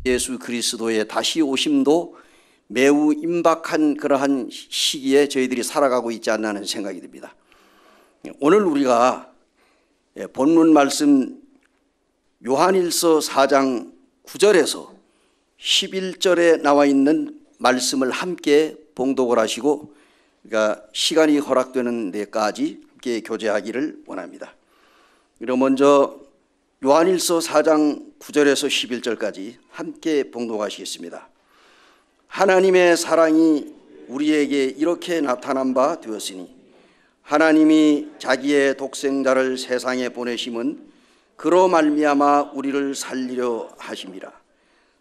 예수 그리스도의 다시 오심도 매우 임박한 그러한 시기에 저희들이 살아가고 있지 않나 하는 생각이 듭니다. 오늘 우리가 본문 말씀 요한일서 4장 9절에서 11절에 나와 있는 말씀을 함께 봉독을 하시고, 그러니까 시간이 허락되는 데까지 함께 교제하기를 원합니다. 그럼 먼저 요한일서 4장 9절에서 11절까지 함께 봉독하시겠습니다. 하나님의 사랑이 우리에게 이렇게 나타난 바 되었으니 하나님이 자기의 독생자를 세상에 보내심은 그로 말미암아 우리를 살리려 하심이라.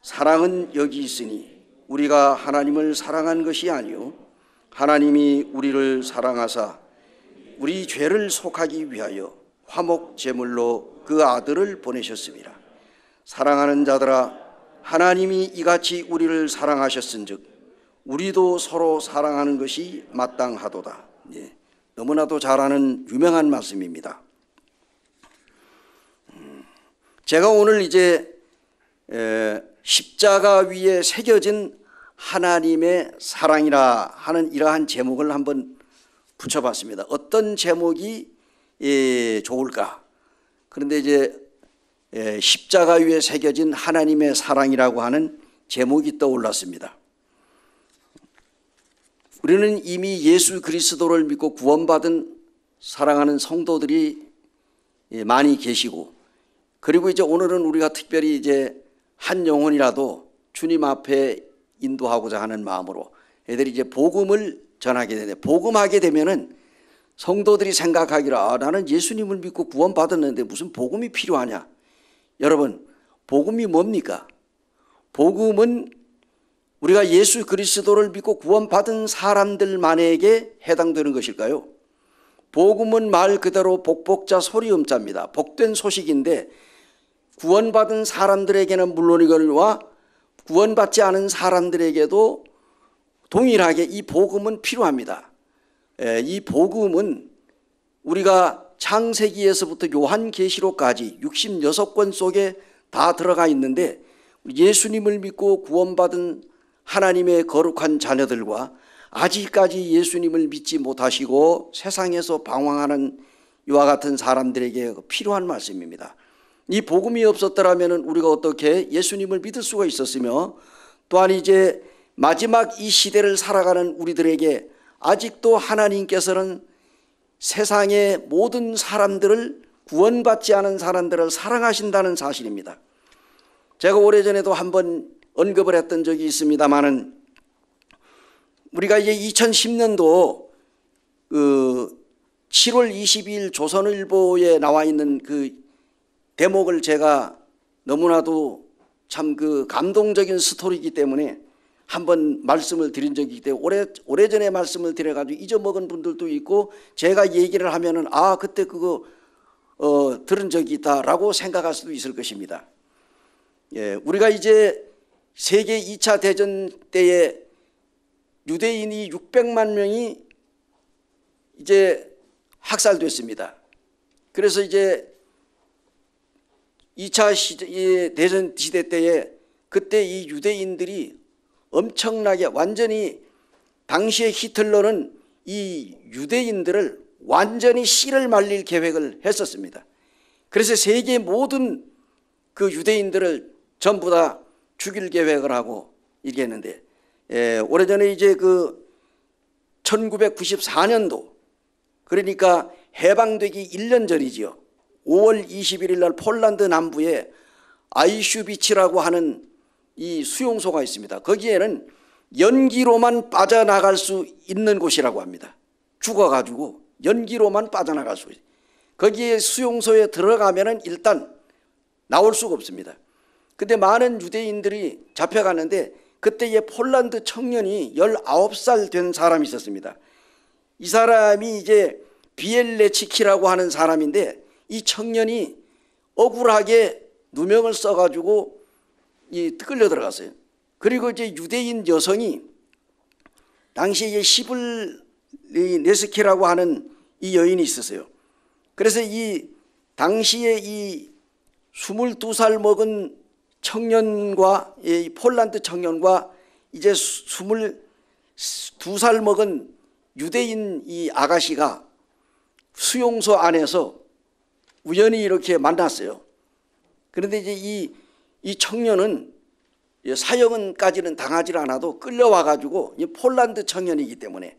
사랑은 여기 있으니 우리가 하나님을 사랑한 것이 아니요 하나님이 우리를 사랑하사 우리 죄를 속하기 위하여 화목 제물로 그 아들을 보내셨습니다. 사랑하는 자들아, 하나님이 이같이 우리를 사랑하셨은즉 우리도 서로 사랑하는 것이 마땅하도다. 너무나도 잘 아는 유명한 말씀입니다. 제가 오늘 이제 십자가 위에 새겨진 하나님의 사랑이라 하는 이러한 제목을 한번 붙여봤습니다. 어떤 제목이 좋을까? 그런데 이제 십자가 위에 새겨진 하나님의 사랑이라고 하는 제목이 떠올랐습니다. 우리는 이미 예수 그리스도를 믿고 구원받은 사랑하는 성도들이 많이 계시고, 그리고 이제 오늘은 우리가 특별히 이제 한 영혼이라도 주님 앞에 인도하고자 하는 마음으로 애들이 이제 복음을 전하게 되는데, 복음하게 되면은 성도들이 생각하기를 나는 예수님을 믿고 구원받았는데 무슨 복음이 필요하냐. 여러분, 복음이 뭡니까? 복음은 우리가 예수 그리스도를 믿고 구원받은 사람들만에게 해당되는 것일까요? 복음은 말 그대로 복복자 소리음자입니다. 복된 소식인데 구원받은 사람들에게는 물론이거니와 구원받지 않은 사람들에게도 동일하게 이 복음은 필요합니다. 이 복음은 우리가 창세기에서부터 요한계시록까지 66권 속에 다 들어가 있는데, 예수님을 믿고 구원받은 하나님의 거룩한 자녀들과 아직까지 예수님을 믿지 못하시고 세상에서 방황하는 이와 같은 사람들에게 필요한 말씀입니다. 이 복음이 없었더라면 우리가 어떻게 예수님을 믿을 수가 있었으며, 또한 이제 마지막 이 시대를 살아가는 우리들에게 아직도 하나님께서는 세상의 모든 사람들을, 구원받지 않은 사람들을 사랑하신다는 사실입니다. 제가 오래전에도 한번 언급을 했던 적이 있습니다만은, 우리가 이제 2010년도 그 7월 22일 조선일보에 나와 있는 그 대목을 제가 너무나도 참 그 감동적인 스토리이기 때문에 한번 말씀을 드린 적이 있기 때문에 오래전에 말씀을 드려가지고 잊어먹은 분들도 있고, 제가 얘기를 하면은 그때 그거 들은 적이 있다라고 생각할 수도 있을 것입니다. 우리가 이제 세계 2차 대전 때에 유대인이 600만 명이 이제 학살됐습니다. 그래서 이제 2차 대전 시대 때에 그때 이 유대인들이 엄청나게 완전히, 당시에 히틀러는 이 유대인들을 완전히 씨를 말릴 계획을 했었습니다. 그래서 세계 모든 그 유대인들을 전부 다 죽일 계획을 하고 이렇게 했는데, 오래전에 이제 그 1994년도, 그러니까 해방되기 1년 전이지요. 5월 21일 날 폴란드 남부에 아이슈비츠라고 하는 이 수용소가 있습니다. 거기에는 연기로만 빠져나갈 수 있는 곳이라고 합니다. 죽어가지고 연기로만 빠져나갈 수 있어요. 거기에 수용소에 들어가면은 일단 나올 수가 없습니다. 근데 많은 유대인들이 잡혀가는데, 그때의 폴란드 청년이 19살 된 사람이 있었습니다. 이 사람이 이제 비엘레치키라고 하는 사람인데, 이 청년이 억울하게 누명을 써가지고 끌려 들어갔어요. 그리고 이제 유대인 여성이 당시에 시블네스키라고 하는 이 여인이 있었어요. 그래서 이 당시에 이 22살 먹은 청년과 이 폴란드 청년과 이제 22살 먹은 유대인 이 아가씨가 수용소 안에서 우연히 이렇게 만났어요. 그런데 이제 이 청년은 사형은까지는 당하지 않아도 끌려와 가지고 폴란드 청년이기 때문에,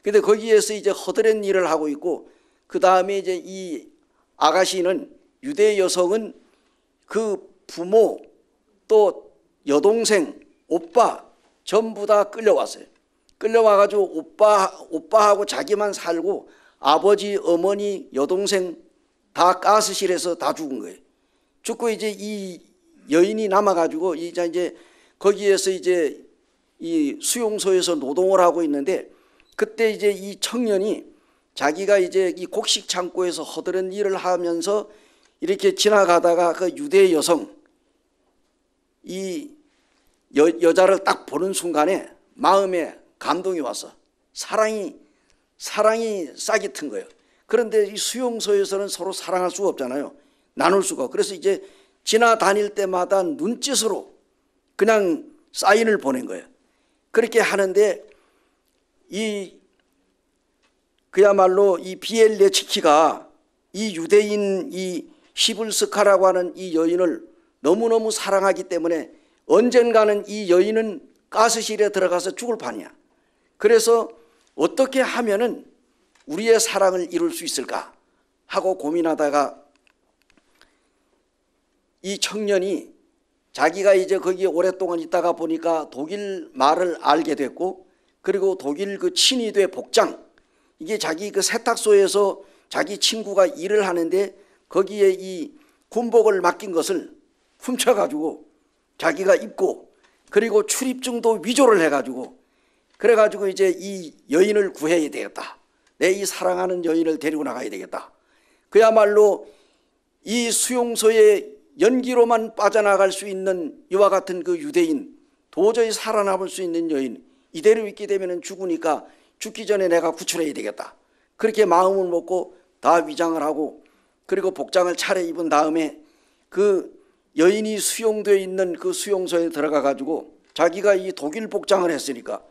근데 거기에서 이제 허드렛 일을 하고 있고, 그 다음에 이제 이 아가씨는, 유대 여성은 그 부모 또 여동생 오빠 전부 다 끌려왔어요. 끌려와 가지고 오빠하고 자기만 살고 아버지 어머니 여동생 다 가스실에서 다 죽은 거예요. 죽고 이제 이 여인이 남아 가지고 이제 거기에서 이제 이 수용소에서 노동을 하고 있는데, 그때 이제 이 청년이 자기가 이제 이 곡식 창고에서 허드렛 일을 하면서 이렇게 지나가다가 그 유대 여성 이 여자를 딱 보는 순간에 마음에 감동이 왔어. 사랑이 싹이 튼 거예요. 그런데 이 수용소에서는 서로 사랑할 수가 없잖아요. 나눌 수가. 그래서 이제 지나다닐 때마다 눈짓으로 그냥 사인을 보낸 거예요. 그렇게 하는데 그야말로 이 비엘레츠키가 이 유대인 이 시불스카라고 하는 이 여인을 너무너무 사랑하기 때문에 언젠가는 이 여인은 가스실에 들어가서 죽을 판이야. 그래서 어떻게 하면은 우리의 사랑을 이룰 수 있을까 하고 고민하다가 이 청년이 자기가 이제 거기에 오랫동안 있다가 보니까 독일 말을 알게 됐고, 그리고 독일 그 친위대 복장, 이게 자기 그 세탁소에서 자기 친구가 일을 하는데 거기에 이 군복을 맡긴 것을 훔쳐가지고 자기가 입고, 그리고 출입증도 위조를 해가지고, 그래가지고 이제 이 여인을 구해야 되겠다. 내 이 사랑하는 여인을 데리고 나가야 되겠다. 그야말로 이 수용소에 연기로만 빠져나갈 수 있는 이와 같은 그 유대인, 도저히 살아남을 수 있는 여인, 이대로 있게 되면 죽으니까 죽기 전에 내가 구출해야 되겠다. 그렇게 마음을 먹고 다 위장을 하고, 그리고 복장을 차려입은 다음에 그 여인이 수용되어 있는 그 수용소에 들어가 가지고 자기가 이 독일 복장을 했으니까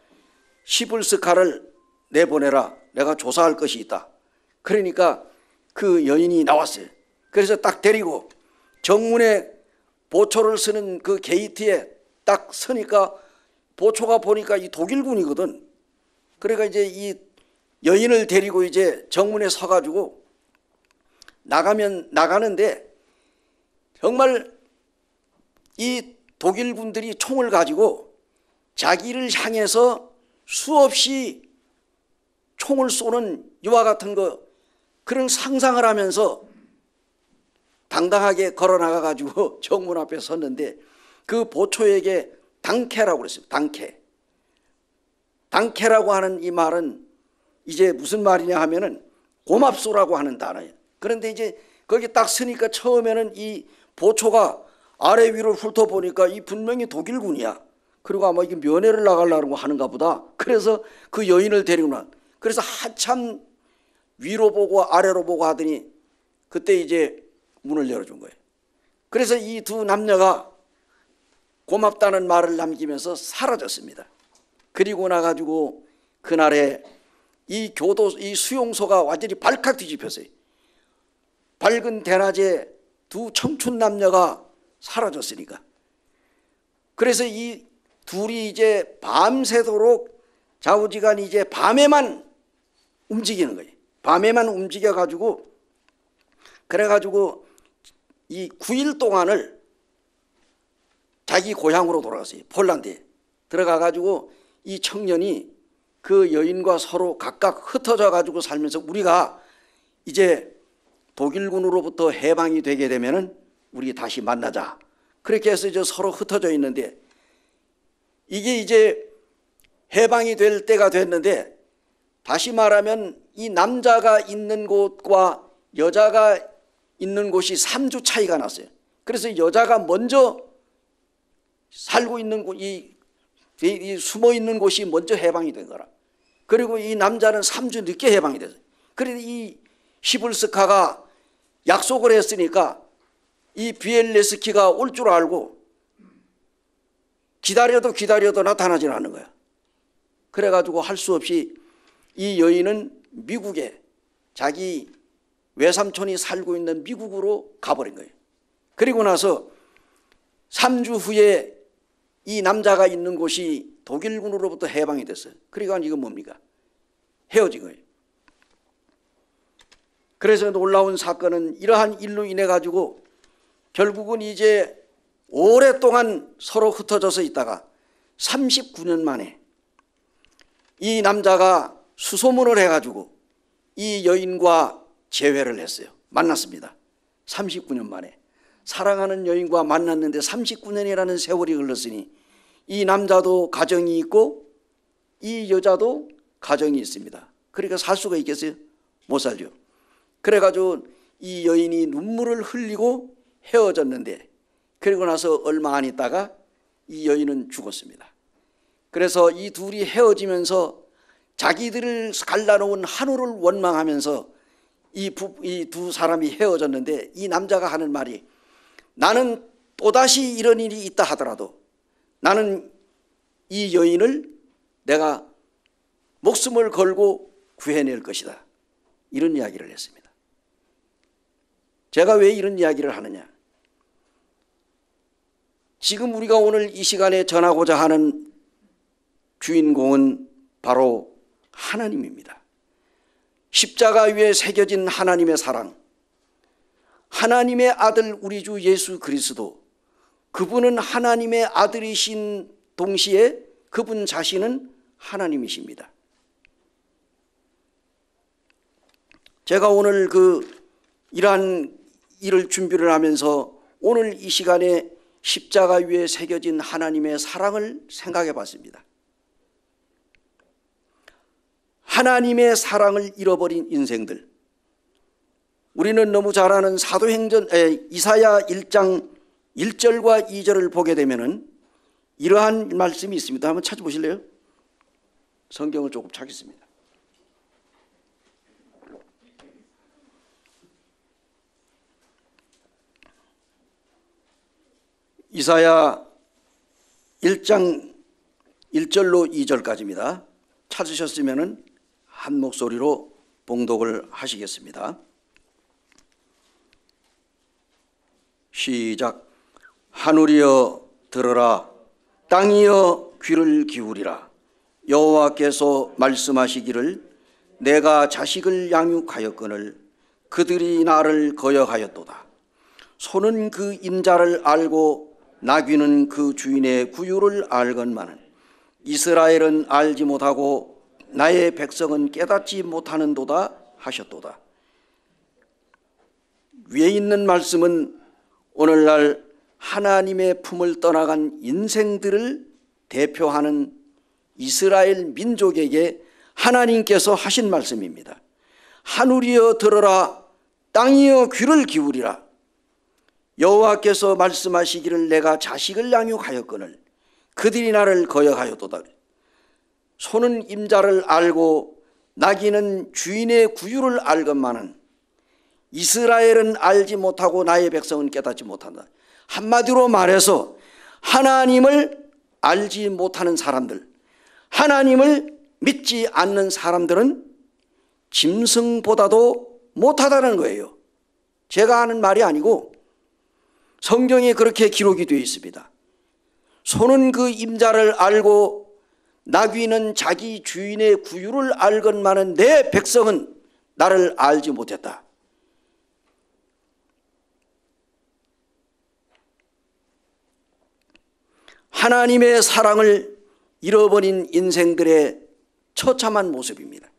시불스카를 내보내라. 내가 조사할 것이 있다. 그러니까 그 여인이 나왔어요. 그래서 딱 데리고 정문에 보초를 쓰는 그 게이트에 딱 서니까 보초가 보니까 이 독일군이거든. 그러니까 이제 이 여인을 데리고 이제 정문에 서가지고 나가는데 정말 이 독일군들이 총을 가지고 자기를 향해서 수없이 총을 쏘는 이와 같은 그런 상상을 하면서 당당하게 걸어 나가 가지고 정문 앞에 섰는데, 그 보초에게 당케라고 그랬어요. 당케라고 하는 이 말은 이제 무슨 말이냐 하면은 고맙소라고 하는 단어예요. 그런데 이제 거기 딱 서니까 처음에는 이 보초가 아래 위로 훑어보니까 이 분명히 독일군이야. 그리고 아마 이게 면회를 나가려고 하는가 보다. 그래서 그 여인을 데리고 나. 그래서 한참 위로 보고 아래로 보고 하더니 그때 이제 문을 열어준 거예요. 그래서 이 두 남녀가 고맙다는 말을 남기면서 사라졌습니다. 그리고 나가지고 그날에 이 수용소가 완전히 발칵 뒤집혔어요. 밝은 대낮에 두 청춘 남녀가 사라졌으니까. 그래서 이 둘이 이제 밤새도록 좌우지간이 이제 밤에만 움직이는 거예요. 밤에만 움직여가지고, 그래가지고 이 9일 동안을 자기 고향으로 돌아갔어요. 폴란드에 들어가가지고 이 청년이 그 여인과 서로 각각 흩어져 가지고 살면서 우리가 이제 독일군으로부터 해방이 되게 되면은 우리 다시 만나자. 그렇게 해서 이제 서로 흩어져 있는데, 이게 이제 해방이 될 때가 됐는데, 다시 말하면 이 남자가 있는 곳과 여자가 있는 곳이 3주 차이가 났어요. 그래서 여자가 먼저 살고 있는 곳, 이 숨어 있는 곳이 먼저 해방이 된 거라. 그리고 이 남자는 3주 늦게 해방이 됐어요. 그래서 이 시불스카가 약속을 했으니까 이 비엘레스키가 올 줄 알고 기다려도 나타나질 않는 거야. 그래가지고 할 수 없이 이 여인은 미국에 자기 외삼촌이 살고 있는 미국으로 가버린 거예요. 그리고 나서 3주 후에 이 남자가 있는 곳이 독일군으로부터 해방이 됐어요. 그러니까 이건 뭡니까? 헤어진 거예요. 그래서 놀라운 사건은 이러한 일로 인해 가지고 결국은 이제 오랫동안 서로 흩어져서 있다가 39년 만에 이 남자가 수소문을 해가지고 이 여인과 재회를 했어요. 만났습니다. 39년 만에. 사랑하는 여인과 만났는데 39년이라는 세월이 흘렀으니 이 남자도 가정이 있고 이 여자도 가정이 있습니다. 그러니까 살 수가 있겠어요? 못 살죠. 그래가지고 이 여인이 눈물을 흘리고 헤어졌는데 그리고 나서 얼마 안 있다가 이 여인은 죽었습니다. 그래서 이 둘이 헤어지면서 자기들을 갈라놓은 하늘을 원망하면서 이 두 사람이 헤어졌는데 이 남자가 하는 말이 나는 또다시 이런 일이 있다 하더라도 나는 이 여인을 내가 목숨을 걸고 구해낼 것이다. 이런 이야기를 했습니다. 제가 왜 이런 이야기를 하느냐? 지금 우리가 오늘 이 시간에 전하고자 하는 주인공은 바로 하나님입니다. 십자가 위에 새겨진 하나님의 사랑, 하나님의 아들 우리 주 예수 그리스도, 그분은 하나님의 아들이신 동시에 그분 자신은 하나님이십니다. 제가 오늘 이러한 일을 준비를 하면서 오늘 이 시간에 십자가 위에 새겨진 하나님의 사랑을 생각해 봤습니다. 하나님의 사랑을 잃어버린 인생들, 우리는 너무 잘 아는 사도행전 이사야 1장 1절과 2절을 보게 되면은 이러한 말씀이 있습니다. 한번 찾아보실래요? 성경을 조금 찾겠습니다. 이사야 1장 1절로 2절까지입니다. 찾으셨으면 한 목소리로 봉독을 하시겠습니다. 시작. 하늘이여 들으라, 땅이여 귀를 기울이라. 여호와께서 말씀하시기를 내가 자식을 양육하였거늘 그들이 나를 거역하였도다. 소는 그 임자를 알고 나귀는 그 주인의 구유를 알건만은 이스라엘은 알지 못하고 나의 백성은 깨닫지 못하는도다 하셨도다. 위에 있는 말씀은 오늘날 하나님의 품을 떠나간 인생들을 대표하는 이스라엘 민족에게 하나님께서 하신 말씀입니다. 하늘이여 들어라, 땅이여 귀를 기울이라. 여호와께서 말씀하시기를 내가 자식을 양육하였거늘 그들이 나를 거역하였도다. 소는 임자를 알고 나귀는 주인의 구유를 알건만은 이스라엘은 알지 못하고 나의 백성은 깨닫지 못한다. 한마디로 말해서 하나님을 알지 못하는 사람들, 하나님을 믿지 않는 사람들은 짐승보다도 못하다는 거예요. 제가 하는 말이 아니고 성경에 그렇게 기록이 되어 있습니다. 소는 그 임자를 알고 나귀는 자기 주인의 구유를 알건만은 내 백성은 나를 알지 못했다. 하나님의 사랑을 잃어버린 인생들의 처참한 모습입니다.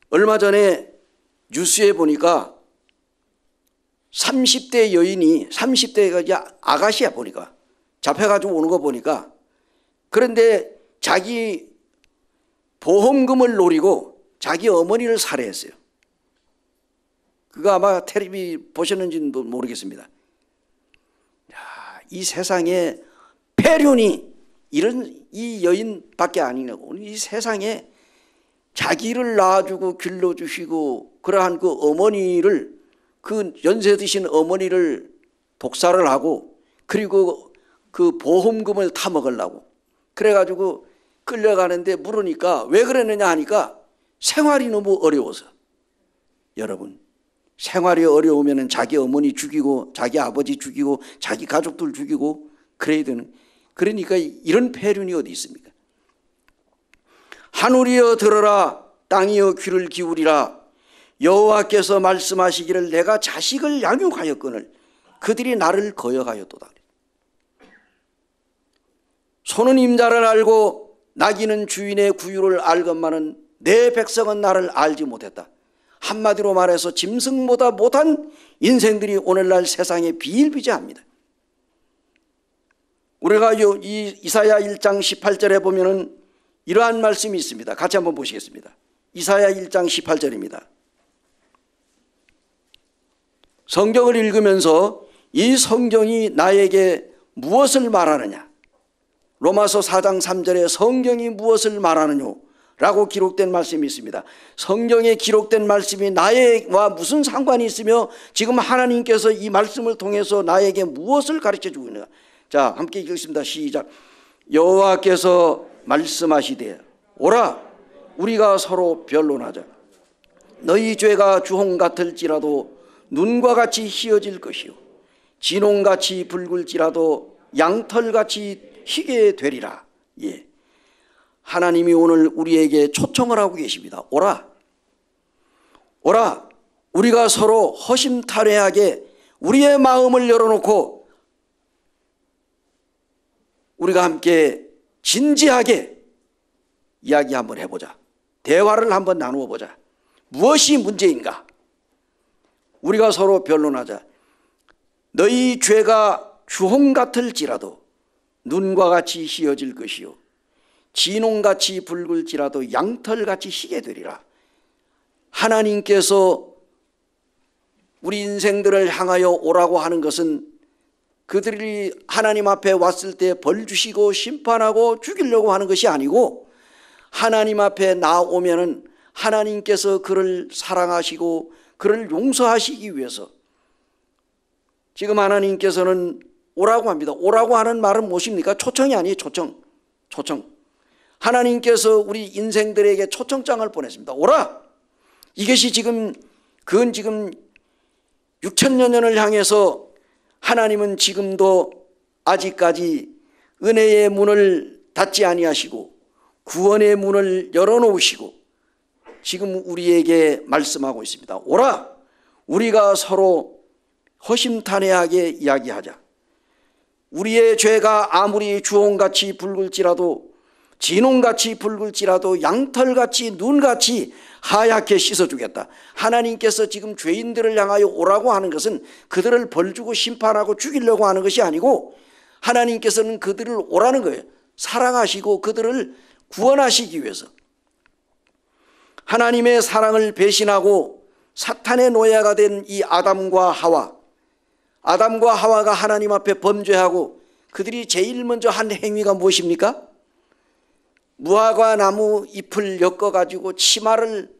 얼마 전에 뉴스에 보니까 30대 여인이 30대가 아가씨야 보니까 잡혀가지고 오는 거 보니까 그런데 자기 보험금을 노리고 자기 어머니를 살해했어요. 그거 아마 텔레비 보셨는지도 모르겠습니다. 야, 이 세상에 폐륜이 이런 이 여인밖에 아니냐고. 이 세상에 자기를 낳아주고 길러주시고 그러한 그 어머니를, 그 연세 드신 어머니를 독살을 하고 그리고 그 보험금을 타먹으려고 그래가지고 끌려가는데 물으니까 왜 그랬느냐 하니까 생활이 너무 어려워서. 여러분, 생활이 어려우면 자기 어머니 죽이고 자기 아버지 죽이고 자기 가족들 죽이고 그래야 되는, 그러니까 이런 폐륜이 어디 있습니까? 하늘이여 들어라, 땅이여 귀를 기울이라. 여호와께서 말씀하시기를 내가 자식을 양육하였거늘 그들이 나를 거역하였도다. 소는 임자를 알고 나귀는 주인의 구유를 알건만은 내 백성은 나를 알지 못했다. 한마디로 말해서 짐승보다 못한 인생들이 오늘날 세상에 비일비재합니다. 우리가 이 이사야 1장 18절에 보면은 이러한 말씀이 있습니다. 같이 한번 보시겠습니다. 이사야 1장 18절입니다. 성경을 읽으면서 이 성경이 나에게 무엇을 말하느냐, 로마서 4장 3절에 성경이 무엇을 말하느냐 라고 기록된 말씀이 있습니다. 성경에 기록된 말씀이 나와 무슨 상관이 있으며 지금 하나님께서 이 말씀을 통해서 나에게 무엇을 가르쳐 주고 있는가. 자, 함께 읽겠습니다. 시작. 여호와께서 말씀하시되 오라, 우리가 서로 변론하자. 너희 죄가 주홍 같을지라도 눈과 같이 희어질 것이요 진홍같이 붉을지라도 양털같이 희게 되리라. 예, 하나님이 오늘 우리에게 초청을 하고 계십니다. 오라, 오라, 우리가 서로 허심탄회하게 우리의 마음을 열어놓고 우리가 함께 진지하게 이야기 한번 해보자. 대화를 한번 나누어 보자. 무엇이 문제인가? 우리가 서로 변론하자. 너희 죄가 주홍 같을지라도 눈과 같이 희어질 것이요 진홍같이 붉을지라도 양털같이 희게 되리라. 하나님께서 우리 인생들을 향하여 오라고 하는 것은 그들이 하나님 앞에 왔을 때 벌 주시고 심판하고 죽이려고 하는 것이 아니고, 하나님 앞에 나오면은 하나님께서 그를 사랑하시고 그를 용서하시기 위해서 지금 하나님께서는 오라고 합니다. 오라고 하는 말은 무엇입니까? 초청이 아니에요. 초청. 하나님께서 우리 인생들에게 초청장을 보냈습니다. 오라. 이것이 지금, 그건 지금 6천여 년을 향해서 하나님은 지금도 아직까지 은혜의 문을 닫지 아니하시고 구원의 문을 열어놓으시고 지금 우리에게 말씀하고 있습니다. 오라, 우리가 서로 허심탄회하게 이야기하자. 우리의 죄가 아무리 주홍같이 붉을지라도 진홍같이 붉을지라도 양털같이 눈같이 하얗게 씻어주겠다. 하나님께서 지금 죄인들을 향하여 오라고 하는 것은 그들을 벌주고 심판하고 죽이려고 하는 것이 아니고 하나님께서는 그들을 오라는 거예요. 사랑하시고 그들을 구원하시기 위해서. 하나님의 사랑을 배신하고 사탄의 노예가 된 이 아담과 하와가 하나님 앞에 범죄하고 그들이 제일 먼저 한 행위가 무엇입니까? 무화과 나무 잎을 엮어가지고 치마를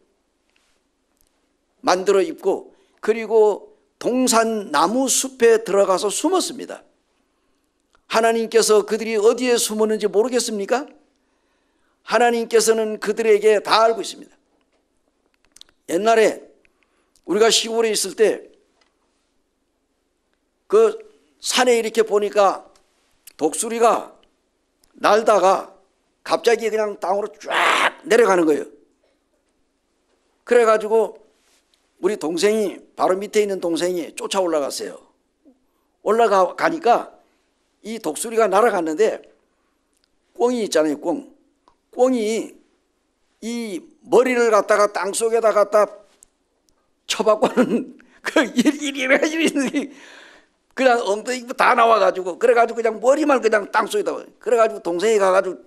만들어 입고 그리고 동산 나무 숲에 들어가서 숨었습니다. 하나님께서 그들이 어디에 숨었는지 모르겠습니까? 하나님께서는 그들에게 다 알고 있습니다. 옛날에 우리가 시골에 있을 때 그 산에 이렇게 보니까 독수리가 날다가 갑자기 그냥 땅으로 쫙 내려가는 거예요. 그래가지고 우리 동생이, 바로 밑에 있는 동생이 쫓아 올라갔어요. 올라가니까 이 독수리가 날아갔는데 꿩이 있잖아요. 꿩이 이 머리를 갖다가 땅 속에다 갖다 쳐박고는 이리 그냥 엉덩이 다 나와가지고 그래가지고 그냥 머리만 그냥 땅 속에다, 그래가지고 동생이 가가지고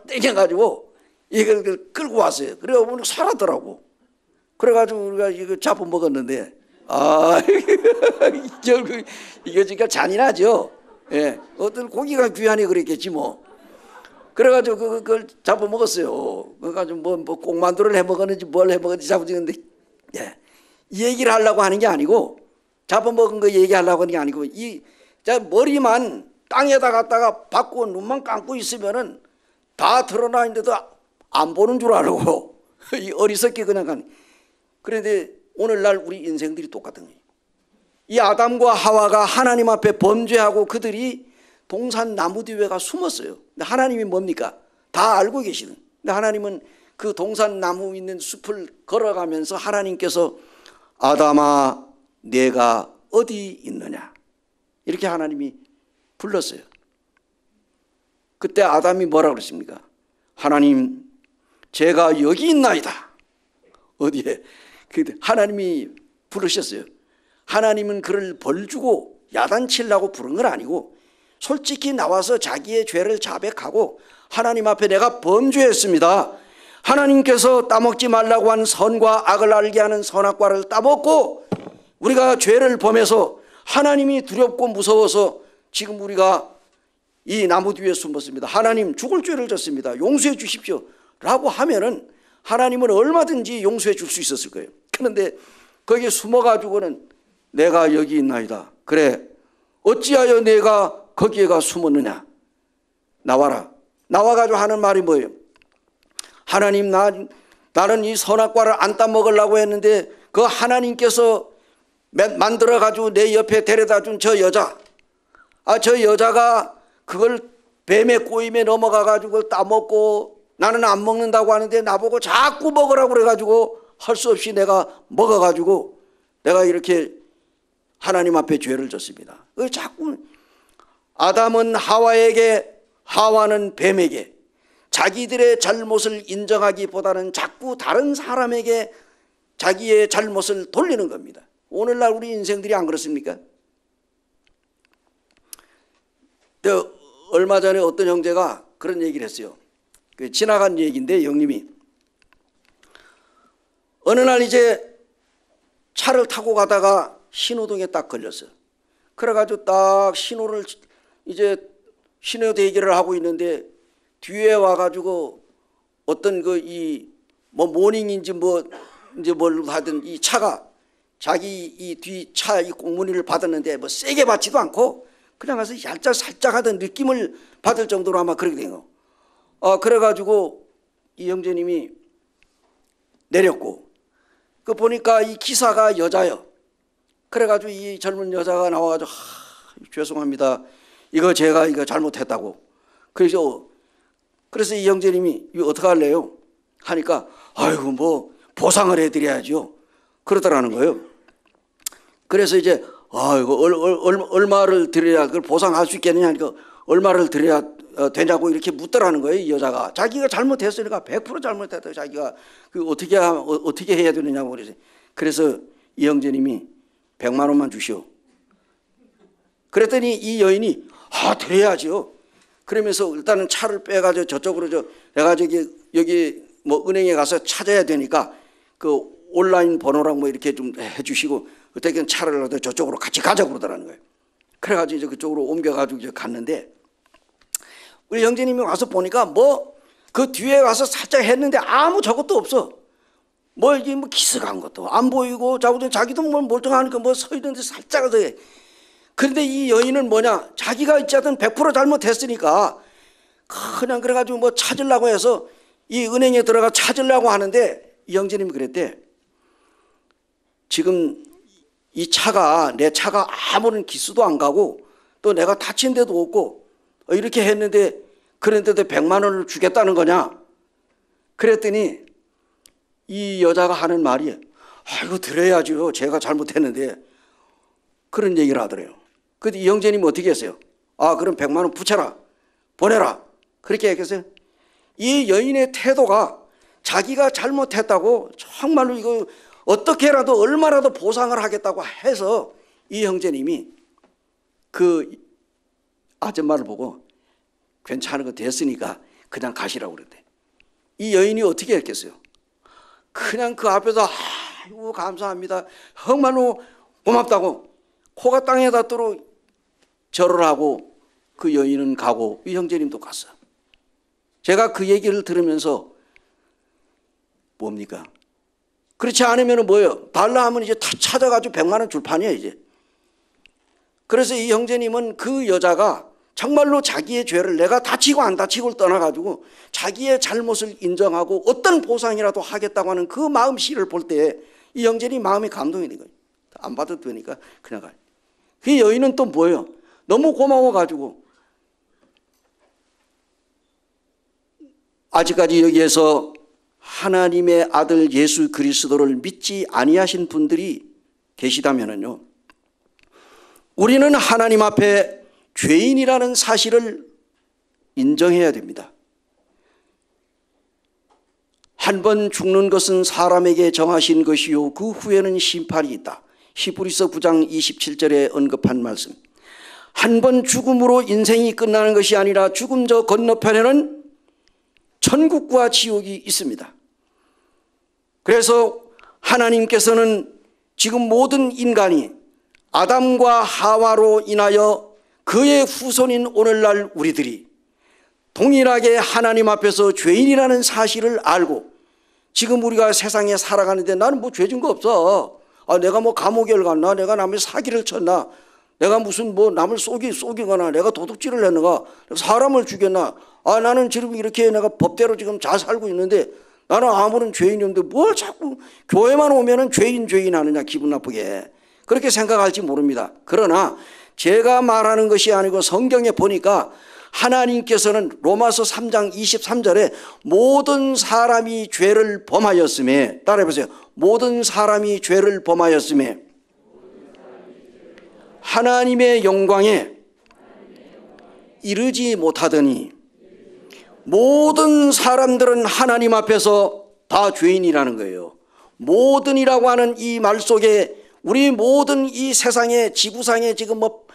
땡겨가지고 이걸 끌고 왔어요. 그래가지고 살았더라고. 그래가지고 우리가 이거 잡아 먹었는데, 이거 진짜 잔인하죠. 예, 어떤 고기가 귀하니 그랬겠지 뭐. 그래가지고 그걸 잡아먹었어요. 그래가지고 뭐 꽁만두를 해먹었는지 뭘 해먹었는지 잡아먹었는데, 예. 이 얘기를 하려고 하는 게 아니고, 잡아먹은 거 얘기하려고 하는 게 아니고, 머리만 땅에다 갖다가 박고 눈만 감고 있으면은 다 드러나 있는데도 안 보는 줄 알고, 이 어리석게 그냥 간. 그런데 오늘날 우리 인생들이 똑같은 거예요. 이 아담과 하와가 하나님 앞에 범죄하고 그들이 동산 나무 뒤에가 숨었어요. 근데 하나님이 뭡니까? 다 알고 계시는. 근데 하나님은 그 동산 나무 있는 숲을 걸어가면서 하나님께서 아담아 내가 어디 있느냐 이렇게 하나님이 불렀어요. 그때 아담이 뭐라고 그랬습니까? 하나님 제가 여기 있나이다. 어디에? 하나님이 부르셨어요. 하나님은 그를 벌주고 야단치려고 부른 건 아니고 솔직히 나와서 자기의 죄를 자백하고 하나님 앞에 내가 범죄했습니다. 하나님께서 따먹지 말라고 한 선과 악을 알게 하는 선악과를 따먹고 우리가 죄를 범해서 하나님이 두렵고 무서워서 지금 우리가 이 나무 뒤에 숨었습니다. 하나님 죽을 죄를 졌습니다. 용서해 주십시오 라고 하면은 하나님은 얼마든지 용서해 줄 수 있었을 거예요. 그런데 거기에 숨어가지고는 내가 여기 있나이다. 그래 어찌하여 내가 거기에가 숨었느냐. 나와라. 나와가지고 하는 말이 뭐예요? 하나님 나는 이 선악과를 안 따먹으려고 했는데 그 하나님께서 만들어가지고 내 옆에 데려다 준 저 여자, 저 여자가 그걸 뱀의 꼬임에 넘어가가지고 따먹고 나는 안 먹는다고 하는데 나보고 자꾸 먹으라고 그래가지고 할 수 없이 내가 먹어가지고 내가 이렇게 하나님 앞에 죄를 졌습니다. 자꾸 아담은 하와에게, 하와는 뱀에게 자기들의 잘못을 인정하기보다는 자꾸 다른 사람에게 자기의 잘못을 돌리는 겁니다. 오늘날 우리 인생들이 안 그렇습니까? 얼마 전에 어떤 형제가 그런 얘기를 했어요. 지나간 얘기인데 형님이 어느 날 이제 차를 타고 가다가 신호등에 딱 걸렸어요. 그래가지고 딱 신호를 이제 신호 대기를 하고 있는데 뒤에 와가지고 어떤 뭐 모닝인지 뭐 이제 뭘 하든 이 차가 자기 이 뒤 차 이 공문위를 받았는데 뭐 세게 받지도 않고 그냥 가서 살짝 하던 느낌을 받을 정도로 아마 그렇게 된 거. 그래가지고 이 형제님이 내렸고 그 보니까 이 기사가 여자요. 그래가지고 이 젊은 여자가 나와가지고 죄송합니다. 제가 이거 잘못했다고. 그래서 이 형제님이 이거 어떻게 할래요? 하니까 아이고 뭐 보상을 해드려야죠. 그러더라는 거예요. 그래서 이제 이거 얼마를 드려야 그걸 보상할 수 있겠느냐 하니까 얼마를 드려야 되냐고 이렇게 묻더라는 거예요. 이 여자가 자기가 잘못했으니까 100% 잘못했다. 자기가 어떻게 해야 되느냐고 그래서 이 형제님이 100만 원만 주시오. 그랬더니 이 여인이 드려야죠. 그러면서 일단은 차를 빼가지고 저쪽으로 내가 여기 뭐 은행에 가서 찾아야 되니까 그 온라인 번호랑 뭐 이렇게 좀 해주시고 그때는 차를 저쪽으로 같이 가자고 그러더라는 거예요. 그래가지고 이제 그쪽으로 옮겨가지고 이제 갔는데 우리 형제님이 와서 보니까 뭐 그 뒤에 가서 살짝 했는데 아무 저것도 없어. 뭐 이게 뭐 기스간 것도 안 보이고 자기도 뭐 멀쩡하니까 뭐 서 있는데 살짝 더 해. 그런데 이 여인은 뭐냐? 자기가 어쨌든 100% 잘못했으니까 그냥 그래가지고 뭐 찾으려고 해서 이 은행에 들어가 찾으려고 하는데 이 형제님이 그랬대. 지금 내 차가 아무런 기수도 안 가고 또 내가 다친 데도 없고 이렇게 했는데 그런데도 100만 원을 주겠다는 거냐? 그랬더니 이 여자가 하는 말이 이거 드려야죠. 제가 잘못했는데 그런 얘기를 하더래요. 그런데 이 형제님이 어떻게 했어요? 그럼 100만 원 붙여라. 보내라. 그렇게 얘기했어요. 이 여인의 태도가 자기가 잘못했다고 정말로 이거 어떻게라도 얼마라도 보상을 하겠다고 해서 이 형제님이 그 아줌마를 보고 괜찮은 거 됐으니까 그냥 가시라고 그랬대. 이 여인이 어떻게 했겠어요? 그냥 그 앞에서 아이고 감사합니다. 정말로 고맙다고 코가 땅에 닿도록 절을 하고 그 여인은 가고 이 형제님도 갔어. 제가 그 얘기를 들으면서 뭡니까? 그렇지 않으면 뭐예요? 달라 하면 이제 다 찾아가지고 100만 원 줄 판이에요 이제. 그래서 이 형제님은 그 여자가 정말로 자기의 죄를 내가 다치고 안 다치고를 떠나가지고 자기의 잘못을 인정하고 어떤 보상이라도 하겠다고 하는 그 마음씨를 볼 때 이 형제님 마음이 감동이 된 거예요. 안 받아도 되니까 그냥 가요. 그 여인은 또 뭐예요? 너무 고마워가지고 아직까지 여기에서 하나님의 아들 예수 그리스도를 믿지 아니하신 분들이 계시다면요, 우리는 하나님 앞에 죄인이라는 사실을 인정해야 됩니다. 한 번 죽는 것은 사람에게 정하신 것이요 그 후에는 심판이 있다. 히브리서 9장 27절에 언급한 말씀. 한 번 죽음으로 인생이 끝나는 것이 아니라 죽음 저 건너편에는 천국과 지옥이 있습니다. 그래서 하나님께서는 지금 모든 인간이 아담과 하와로 인하여 그의 후손인 오늘날 우리들이 동일하게 하나님 앞에서 죄인이라는 사실을 알고 지금 우리가 세상에 살아가는데 나는 뭐 죄진 거 없어. 내가 뭐 감옥에 갔나, 내가 남의 사기를 쳤나, 내가 무슨 뭐 남을 속이거나 내가 도둑질을 했는가, 사람을 죽였나, 나는 지금 이렇게 내가 법대로 지금 잘 살고 있는데 나는 아무런 죄인이 없는데 뭘 자꾸 교회만 오면은 죄인 하느냐, 기분 나쁘게 그렇게 생각할지 모릅니다. 그러나 제가 말하는 것이 아니고 성경에 보니까 하나님께서는 로마서 3장 23절에 모든 사람이 죄를 범하였음에, 따라해보세요. 모든 사람이 죄를 범하였음에 하나님의 영광에 이르지 못하더니, 모든 사람들은 하나님 앞에서 다 죄인이라는 거예요. 모든이라고 하는 이 말 속에 우리 모든 이 세상의 지구상에 지금 뭐